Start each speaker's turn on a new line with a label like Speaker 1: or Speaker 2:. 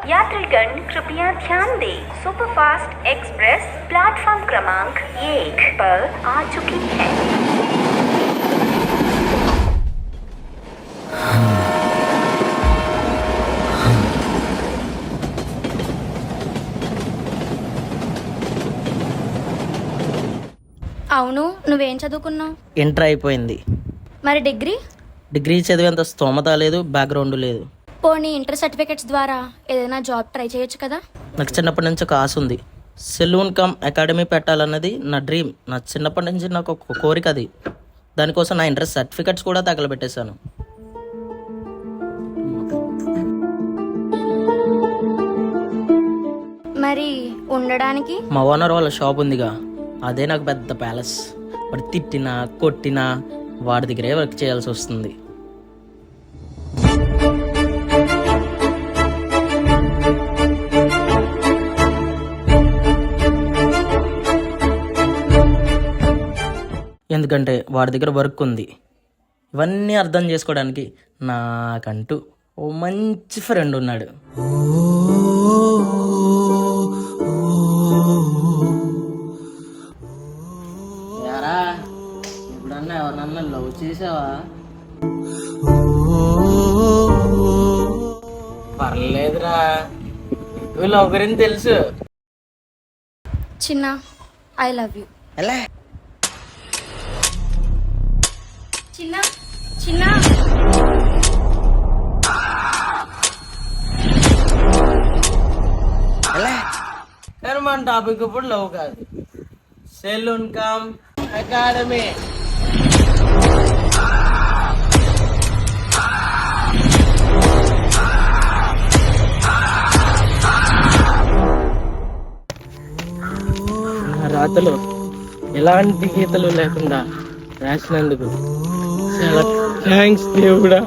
Speaker 1: यात्रीगण कृपया ध्यान दें, सुपरफास्ट एक्सप्रेस प्लेटफॉर्म क्रमांक 1 पर आ चुकी है।
Speaker 2: అవును, నువ్వేం చదువుకున్నావు?
Speaker 3: ఇంటర్ అయిపోయింది.
Speaker 2: మరి
Speaker 3: డిగ్రీ చదివేంత స్తోమత లేదు, బ్యాక్గ్రౌండ్ లేదు.
Speaker 2: పోనీ ఇంటర్ సర్టిఫికెట్స్ ద్వారా ఏదైనా జాబ్ ట్రై చేయొచ్చు కదా?
Speaker 3: నాకు చిన్నప్పటి నుంచి ఒక ఆశ ఉంది. సెలూన్ కమ్ అకాడమీ పెట్టాలన్నది నా డ్రీమ్. నా చిన్నప్పటి నుంచి నాకు ఒక కోరిక అది. దానికోసం నా ఇంటర్ సర్టిఫికెట్స్ కూడా తగలబెట్టేశాను.
Speaker 2: మరి ఉండడానికి
Speaker 3: మా ఓనర్ వాళ్ళ షాప్ ఉందిగా, అదే నాకు పెద్ద ప్యాలెస్. వాడు తిట్టినా కొట్టినా వాడి దగ్గరే వర్క్ చేయాల్సి వస్తుంది. ఎందుకంటే వాడి దగ్గర వర్క్ ఉంది. ఇవన్నీ అర్థం చేసుకోవడానికి నాకంటూ ఓ మంచి ఫ్రెండ్ ఉన్నాడు. ఎప్పుడన్నా ఎవరన్నా లవ్ చేసావా? పర్లేదురా, నువ్వు లవ్ గురించి తెలుసు.
Speaker 2: చిన్న, ఐ లవ్ యూ.
Speaker 3: ఎలా
Speaker 2: చిన్న చిన్న
Speaker 3: ఎలా కానీ మన టాపిక్ ఇప్పుడు లవ్ కాదు, సెలూన్ కమ్ అకాడమీ. నా రాతలో ఎలాంటి గీతలు లేకుండా రాసినందుకు చాలా థ్యాంక్స్ దేవుడా.